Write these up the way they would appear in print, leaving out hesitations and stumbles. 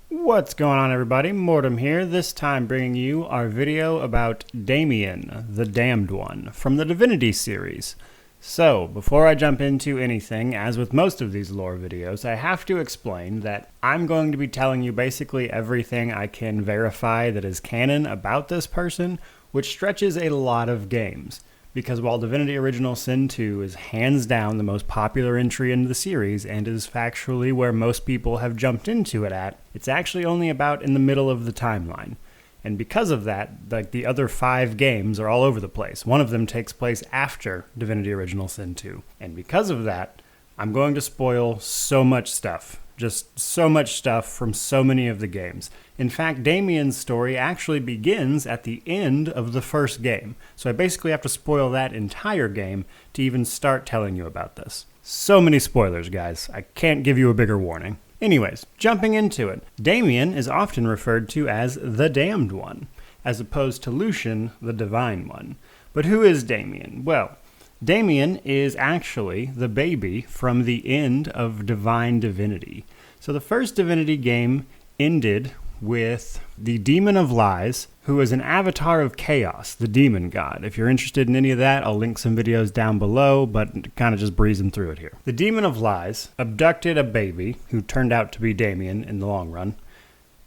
What's going on, everybody? Mortem here, this time bringing you our video about Damian the Damned One from the Divinity series. So, before I jump into anything, as with most of these lore videos, I have to explain that I'm going to be telling you basically everything I can verify that is canon about this person, which stretches a lot of games. Because while Divinity Original Sin 2 is hands down the most popular entry in the series and is factually where most people have jumped into it at, it's actually only about in the middle of the timeline. And because of that, like the other 5 games are all over the place. One of them takes place after Divinity Original Sin 2. And because of that, I'm going to spoil so much stuff. Just so much stuff from so many of the games. In fact, Damian's story actually begins at the end of the first game. So I basically have to spoil that entire game to even start telling you about this. So many spoilers, guys. I can't give you a bigger warning. Anyways, jumping into it. Damian is often referred to as the Damned One, as opposed to Lucian, the Divine One. But who is Damian? Well, Damian is actually the baby from the end of Divine Divinity. So the first Divinity game ended with the Demon of Lies, who is an avatar of Chaos, the demon god. If you're interested in any of that, I'll link some videos down below, but kind of just breezing through it here. The Demon of Lies abducted a baby, who turned out to be Damian in the long run,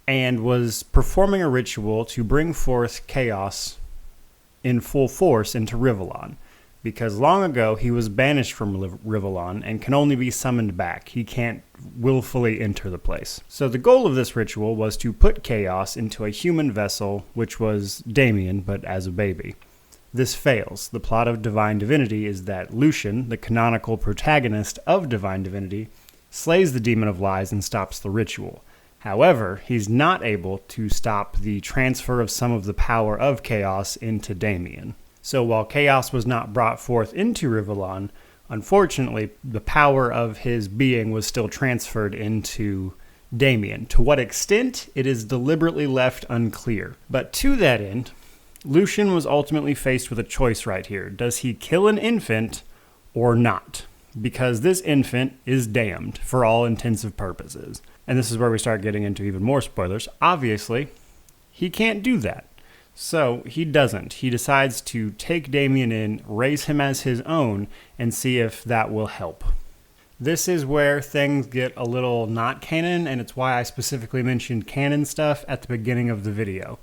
and was performing a ritual to bring forth Chaos in full force into Rivellon. Because long ago, he was banished from Rivellon and can only be summoned back. He can't willfully enter the place. So the goal of this ritual was to put Chaos into a human vessel, which was Damian, but as a baby. This fails. The plot of Divine Divinity is that Lucian, the canonical protagonist of Divine Divinity, slays the Demon of Lies and stops the ritual. However, he's not able to stop the transfer of some of the power of Chaos into Damian. So while Chaos was not brought forth into Rivellon, unfortunately, the power of his being was still transferred into Damian. To what extent, it is deliberately left unclear. But to that end, Lucian was ultimately faced with a choice right here. Does he kill an infant or not? Because this infant is damned for all intensive purposes. And this is where we start getting into even more spoilers. Obviously, he can't do that. So he doesn't. He decides to take Damian in, raise him as his own, and see if that will help. This is where things get a little not canon, and it's why I specifically mentioned canon stuff at the beginning of the video.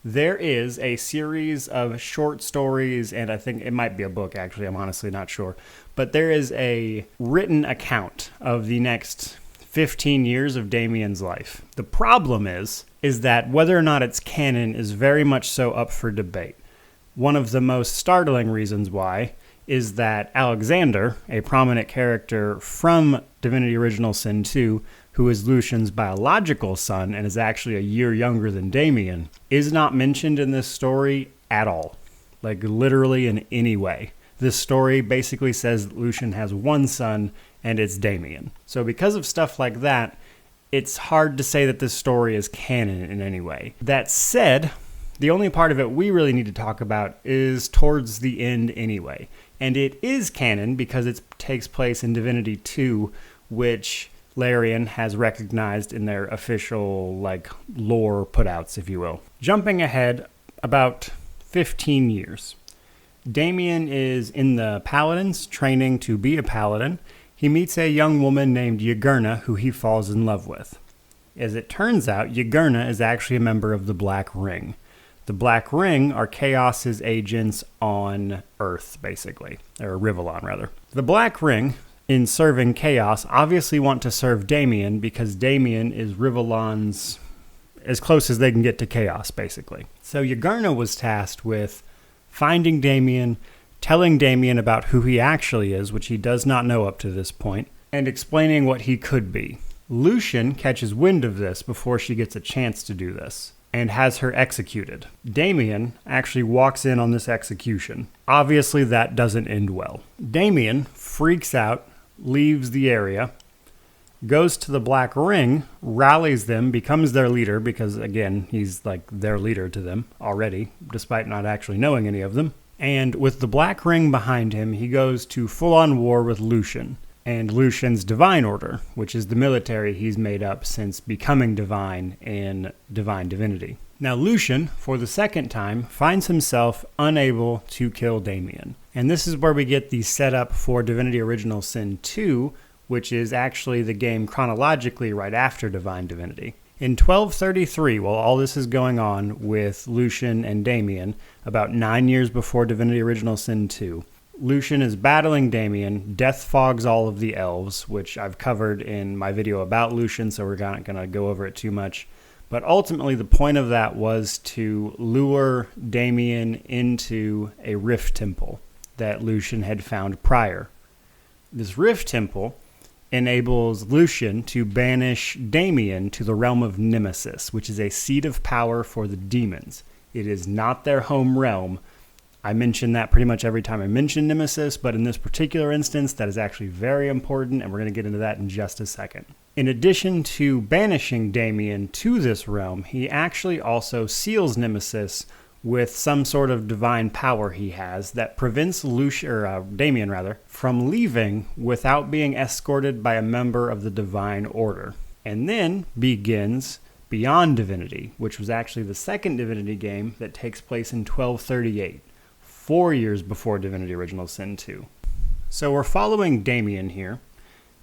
There is a series of short stories, and I think it might be a book actually, I'm honestly not sure, but there is a written account of the next 15 years of Damian's life. The problem is that whether or not it's canon is very much so up for debate. One of the most startling reasons why is that Alexander, a prominent character from Divinity Original Sin 2, who is Lucian's biological son and is actually a year younger than Damian, is not mentioned in this story at all. Like literally in any way. This story basically says that Lucian has one son, and it's Damian. So because of stuff like that, it's hard to say that this story is canon in any way. That said, the only part of it we really need to talk about is towards the end anyway. And it is canon because it takes place in Divinity Two, which Larian has recognized in their official lore putouts, if you will. Jumping ahead about 15 years. Damian is in the Paladins, training to be a Paladin. He meets a young woman named Yagurna, who he falls in love with. As it turns out, Yagurna is actually a member of the Black Ring. The Black Ring are Chaos's agents on Earth, basically. Or Rivellon, rather. The Black Ring, in serving Chaos, obviously want to serve Damian because Damian is Rivellon's as close as they can get to Chaos, basically. So Yagurna was tasked with finding Damian, telling Damian about who he actually is, which he does not know up to this point, and explaining what he could be. Lucian catches wind of this before she gets a chance to do this, and has her executed. Damian actually walks in on this execution. Obviously, that doesn't end well. Damian freaks out, leaves the area, goes to the Black Ring, rallies them, becomes their leader, because again, he's like their leader to them already, despite not actually knowing any of them. And with the Black Ring behind him, he goes to full-on war with Lucian. and Lucian's Divine Order, which is the military he's made up since becoming divine in Divine Divinity. Now Lucian, for the second time, finds himself unable to kill Damien. And this is where we get the setup for Divinity Original Sin 2, which is actually the game chronologically right after Divine Divinity. In 1233, while all this is going on with Lucian and Damien, about 9 years before Divinity Original Sin 2, Lucian is battling Damien, death fogs all of the elves, which I've covered in my video about Lucian, so we're not going to go over it too much. But ultimately, the point of that was to lure Damien into a rift temple that Lucian had found prior. This rift temple enables Lucian to banish Damien to the realm of Nemesis, which is a seat of power for the demons. It is not their home realm. I mention that pretty much every time I mention Nemesis, but in this particular instance, that is actually very important, and we're going to get into that in just a second. In addition to banishing Damien to this realm, he actually also seals Nemesis with some sort of divine power he has that prevents Damien from leaving without being escorted by a member of the Divine Order. And then begins Beyond Divinity, which was actually the second Divinity game that takes place in 1238, 4 years before Divinity Original Sin 2. So we're following Damien here,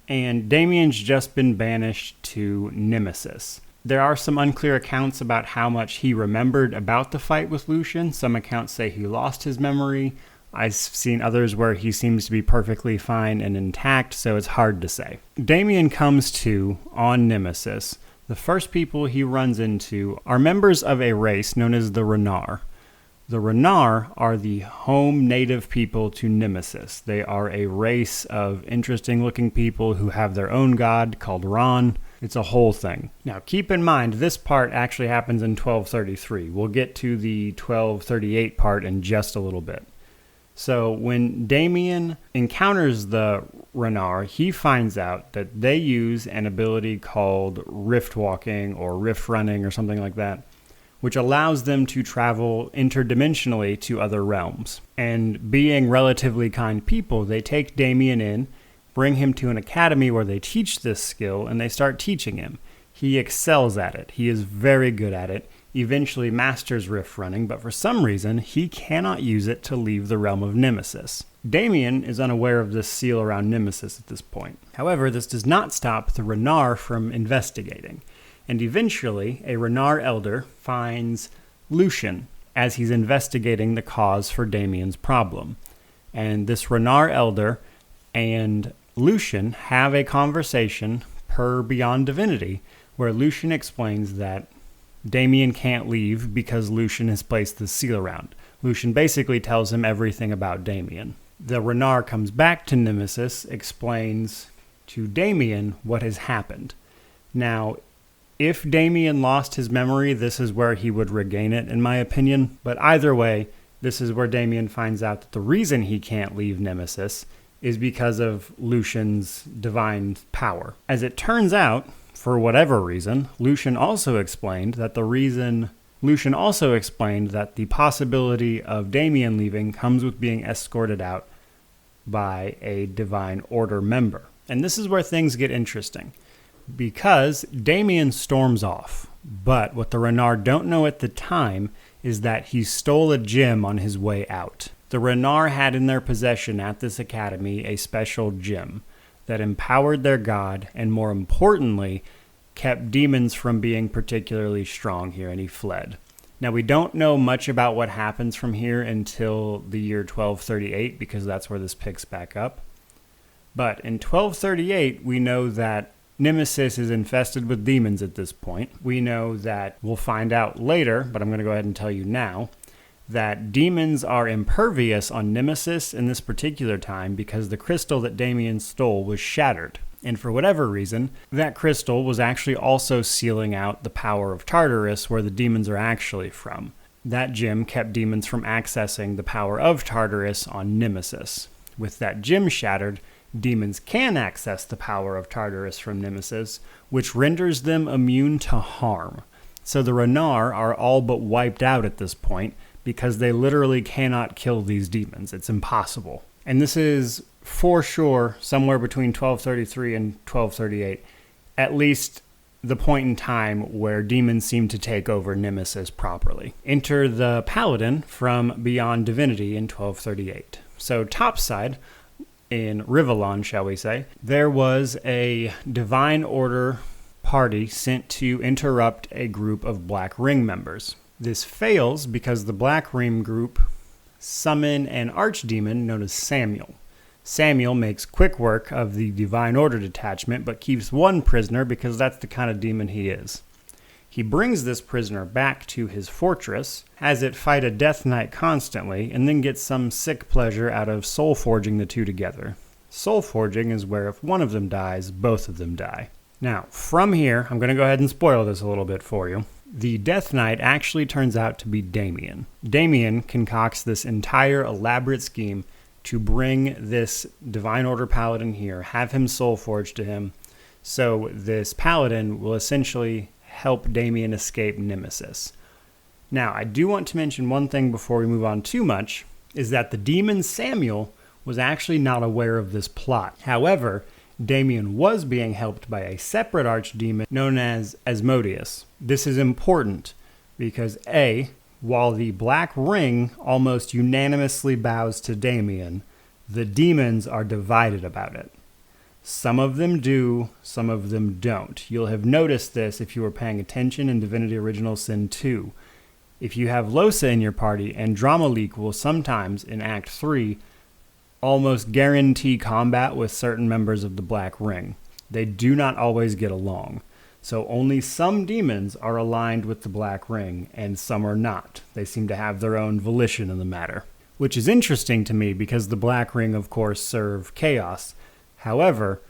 and Damien's just been banished to Nemesis. There are some unclear accounts about how much he remembered about the fight with Lucian. Some accounts say he lost his memory. I've seen others where he seems to be perfectly fine and intact, so it's hard to say. Damien comes to on Nemesis. The first people he runs into are members of a race known as the Renar. The Renar are the home native people to Nemesis. They are a race of interesting-looking people who have their own god called Ron. It's a whole thing. Now, keep in mind, this part actually happens in 1233. We'll get to the 1238 part in just a little bit. So when Damien encounters the Renar, he finds out that they use an ability called rift walking or rift running or something like that, which allows them to travel interdimensionally to other realms. And being relatively kind people, they take Damien in, bring him to an academy where they teach this skill, and they start teaching him. He excels at it. He is very good at it, eventually masters rift running, but for some reason, he cannot use it to leave the realm of Nemesis. Damien is unaware of this seal around Nemesis at this point. However, this does not stop the Renar from investigating. And eventually, a Renar elder finds Lucian as he's investigating the cause for Damien's problem. And this Renar elder and Lucian have a conversation per Beyond Divinity, where Lucian explains that Damien can't leave because Lucian has placed the seal around. Lucian basically tells him everything about Damien. The Renar comes back to Nemesis, explains to Damien what has happened. Now, if Damien lost his memory, this is where he would regain it, in my opinion. But either way, this is where Damien finds out that the reason he can't leave Nemesis is because of Lucian's divine power. As it turns out, for whatever reason, Lucian also explained that the possibility of Damien leaving comes with being escorted out by a Divine Order member. And this is where things get interesting, because Damien storms off, but what the Renar don't know at the time is that he stole a gem on his way out. The Renar had in their possession at this academy a special gem that empowered their god, and more importantly, kept demons from being particularly strong here, and he fled. Now, we don't know much about what happens from here until the year 1238, because that's where this picks back up. But in 1238, we know that Nemesis is infested with demons at this point. We know that, we'll find out later, but I'm going to go ahead and tell you now, that demons are impervious on Nemesis in this particular time because the crystal that Damien stole was shattered. And for whatever reason, that crystal was actually also sealing out the power of Tartarus, where the demons are actually from. That gem kept demons from accessing the power of Tartarus on Nemesis. With that gem shattered, demons can access the power of Tartarus from Nemesis, which renders them immune to harm. So the Renar are all but wiped out at this point, because they literally cannot kill these demons. It's impossible. And this is for sure somewhere between 1233 and 1238, at least the point in time where demons seem to take over Nemesis properly. Enter the Paladin from Beyond Divinity in 1238. So topside, in Rivellon, shall we say, there was a Divine Order party sent to interrupt a group of Black Ring members. This fails because the Black Ring group summon an archdemon known as Samuel. Samuel makes quick work of the Divine Order detachment, but keeps one prisoner because that's the kind of demon he is. He brings this prisoner back to his fortress, has it fight a Death Knight constantly, and then gets some sick pleasure out of soul forging the two together. Soul forging is where if one of them dies, both of them die. Now, from here, I'm going to go ahead and spoil this a little bit for you. The Death Knight actually turns out to be Damien. Damien concocts this entire elaborate scheme to bring this Divine Order Paladin here, have him soul forged to him, so this Paladin will essentially help Damien escape Nemesis. Now, I do want to mention one thing before we move on too much, is that the demon Samuel was actually not aware of this plot. However, Damien was being helped by a separate archdemon known as Asmodeus. This is important because A, while the Black Ring almost unanimously bows to Damien, the demons are divided about it. Some of them do, some of them don't. You'll have noticed this if you were paying attention in Divinity Original Sin 2. If you have Losa in your party, Andromalique will sometimes, in Act 3, almost guarantee combat with certain members of the Black Ring. They do not always get along. So only some demons are aligned with the Black Ring, and some are not. They seem to have their own volition in the matter. Which is interesting to me because the Black Ring, of course, serve chaos. However,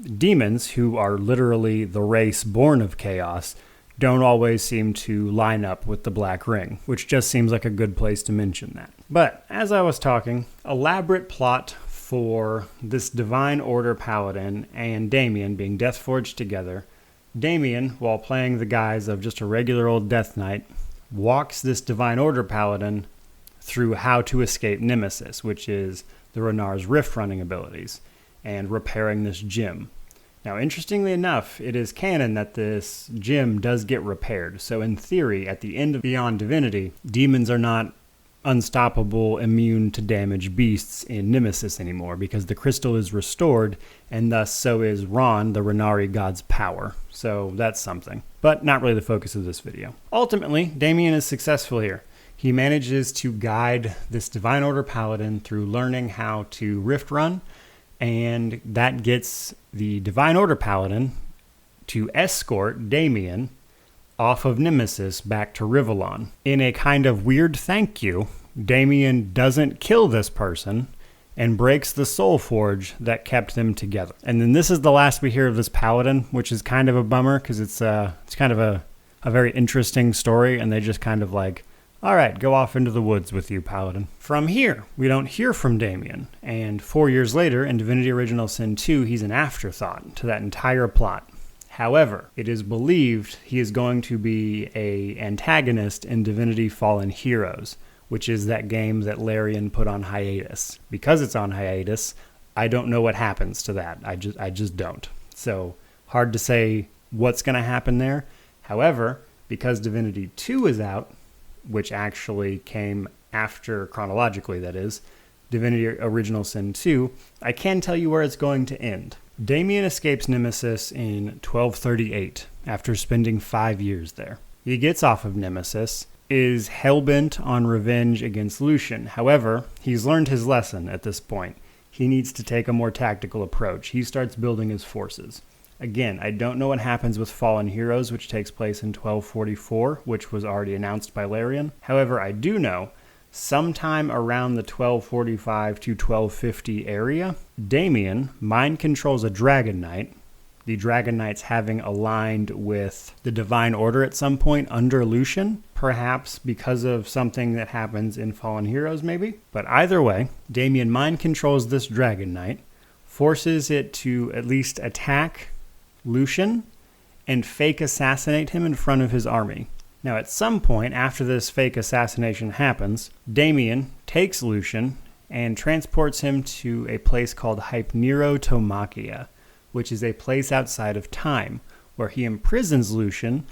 demons, who are literally the race born of chaos, don't always seem to line up with the Black Ring, which just seems like a good place to mention that. But, as I was talking, elaborate plot for this Divine Order Paladin and Damien being Deathforged together. Damien, while playing the guise of just a regular old Death Knight, walks this Divine Order Paladin through how to escape Nemesis, which is the Renar's Rift running abilities, and repairing this gem. Now, interestingly enough, it is canon that this gem does get repaired. So in theory, at the end of Beyond Divinity, demons are not unstoppable, immune to damage beasts in Nemesis anymore because the crystal is restored, and thus so is Ron, the Renari god's power. So that's something, but not really the focus of this video. Ultimately, Damien is successful here. He manages to guide this Divine Order Paladin through learning how to Rift Run, and that gets the Divine Order Paladin to escort Damien off of Nemesis back to Rivellon. In a kind of weird thank you, Damien doesn't kill this person and breaks the soul forge that kept them together. And then this is the last we hear of this Paladin, which is kind of a bummer because it's kind of a very interesting story, and they just kind of like, all right, go off into the woods with you, Paladin. From here, we don't hear from Damien, and 4 years later, in Divinity Original Sin 2, he's an afterthought to that entire plot. However, it is believed he is going to be an antagonist in Divinity Fallen Heroes, which is that game that Larian put on hiatus. Because it's on hiatus, I don't know what happens to that. I just don't. So, hard to say what's going to happen there. However, because Divinity 2 is out, which actually came after, chronologically that is, Divinity Original Sin 2, I can tell you where it's going to end. Damien escapes Nemesis in 1238, after spending 5 years there. He gets off of Nemesis, is hellbent on revenge against Lucian. However, he's learned his lesson at this point. He needs to take a more tactical approach. He starts building his forces. Again, I don't know what happens with Fallen Heroes, which takes place in 1244, which was already announced by Larian. However, I do know, sometime around the 1245 to 1250 area, Damien mind controls a Dragon Knight, the Dragon Knights having aligned with the Divine Order at some point under Lucian, perhaps because of something that happens in Fallen Heroes maybe. But either way, Damien mind controls this Dragon Knight, forces it to at least attack Lucian and fake assassinate him in front of his army. Now, at some point after this fake assassination happens, Damien takes Lucian and transports him to a place called Hypnerotomachia, which is a place outside of time, where he imprisons Lucian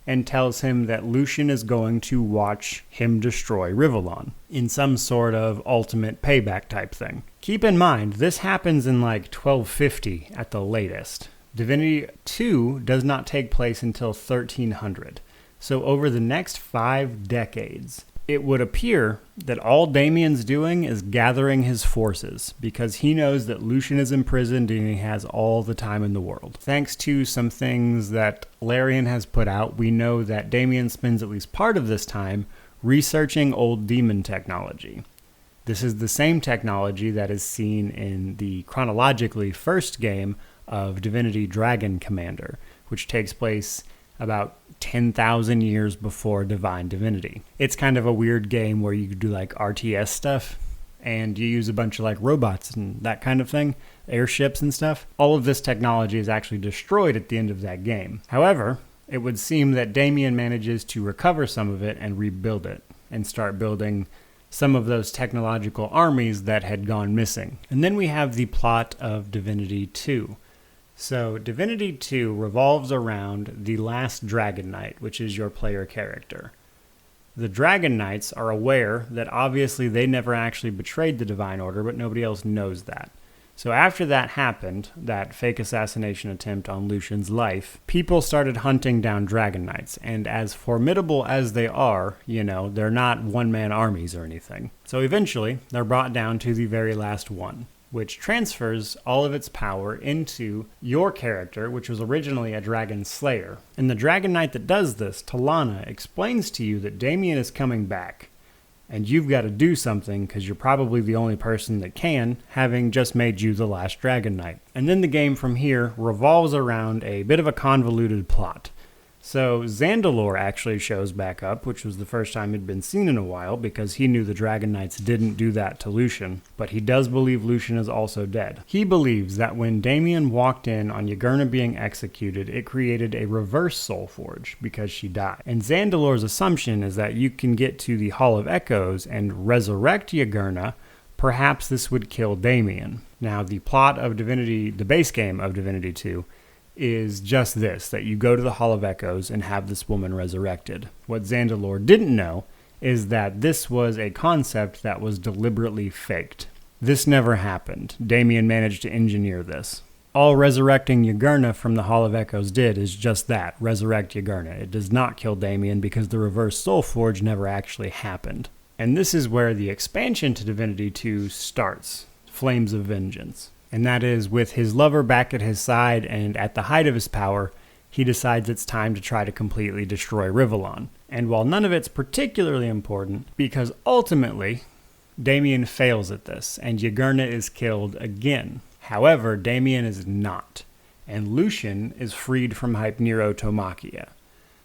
and tells him that Lucian is going to watch him destroy Rivellon in some sort of ultimate payback type thing. Keep in mind, this happens in like 1250 at the latest. Divinity 2 does not take place until 1300. So over the next 5 decades, it would appear that all Damien's doing is gathering his forces because he knows that Lucian is imprisoned and he has all the time in the world. Thanks to some things that Larian has put out, we know that Damien spends at least part of this time researching old demon technology. This is the same technology that is seen in the chronologically first game of Divinity Dragon Commander, which takes place about 10,000 years before Divine Divinity. It's kind of a weird game where you do like RTS stuff and you use a bunch of like robots and that kind of thing, airships and stuff. All of this technology is actually destroyed at the end of that game. However, it would seem that Damien manages to recover some of it and rebuild it and start building some of those technological armies that had gone missing. And then we have the plot of Divinity 2. So Divinity 2 revolves around the last Dragon Knight, which is your player character. The Dragon Knights are aware that obviously they never actually betrayed the Divine Order, but nobody else knows that. So after that happened, that fake assassination attempt on Lucian's life, people started hunting down Dragon Knights, and as formidable as they are, they're not one-man armies or anything. So eventually, they're brought down to the very last one, which transfers all of its power into your character, which was originally a Dragon Slayer. And the Dragon Knight that does this, Talana, explains to you that Damien is coming back, and you've got to do something because you're probably the only person that can, having just made you the last Dragon Knight. And then the game from here revolves around a bit of a convoluted plot. So Zandalor actually shows back up, which was the first time he'd been seen in a while because he knew the Dragon Knights didn't do that to Lucian, but he does believe Lucian is also dead. He believes that when Damien walked in on Yagurna being executed, it created a reverse soul forge because she died. And Zandalor's assumption is that you can get to the Hall of Echoes and resurrect Yagurna. Perhaps this would kill Damien. Now, the plot of Divinity, the base game of Divinity 2, is just this, that you go to the Hall of Echoes and have this woman resurrected. What Zandalor didn't know is that this was a concept that was deliberately faked. This never happened. Damien managed to engineer this. All resurrecting Yagurna from the Hall of Echoes did is just that, resurrect Yagurna. It does not kill Damien because the reverse soul forge never actually happened. And this is where the expansion to Divinity 2 starts, Flames of Vengeance. And that is with his lover back at his side and at the height of his power, he decides it's time to try to completely destroy Rivellon. And while none of it's particularly important, because ultimately, Damien fails at this, and Yagurna is killed again. However, Damien is not, and Lucian is freed from Hypnerotomachia.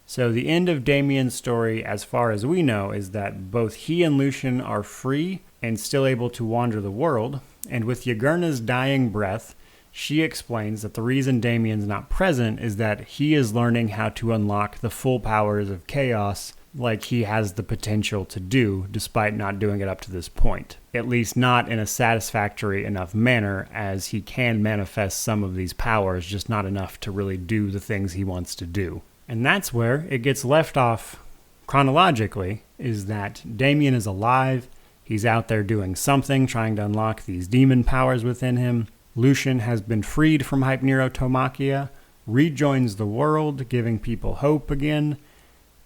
So the end of Damien's story, as far as we know, is that both he and Lucian are free and still able to wander the world, and with Yagurna's dying breath, she explains that the reason Damien's not present is that he is learning how to unlock the full powers of chaos like he has the potential to do, despite not doing it up to this point. At least not in a satisfactory enough manner, as he can manifest some of these powers, just not enough to really do the things he wants to do. And that's where it gets left off chronologically, is that Damien is alive. He's out there doing something, trying to unlock these demon powers within him. Lucian has been freed from Hypnerotomachia, rejoins the world, giving people hope again.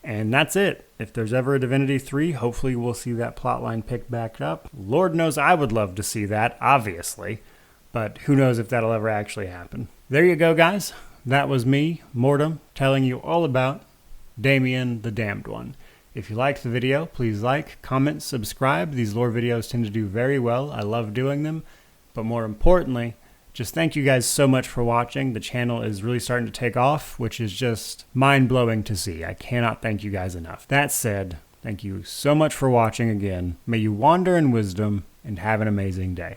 And that's it. If there's ever a Divinity 3, hopefully we'll see that plotline picked back up. Lord knows I would love to see that, obviously. But who knows if that'll ever actually happen. There you go, guys. That was me, Mortem, telling you all about Damian the Damned One. If you liked the video, please like, comment, subscribe. These lore videos tend to do very well. I love doing them. But more importantly, just thank you guys so much for watching. The channel is really starting to take off, which is just mind-blowing to see. I cannot thank you guys enough. That said, thank you so much for watching again. May you wander in wisdom and have an amazing day.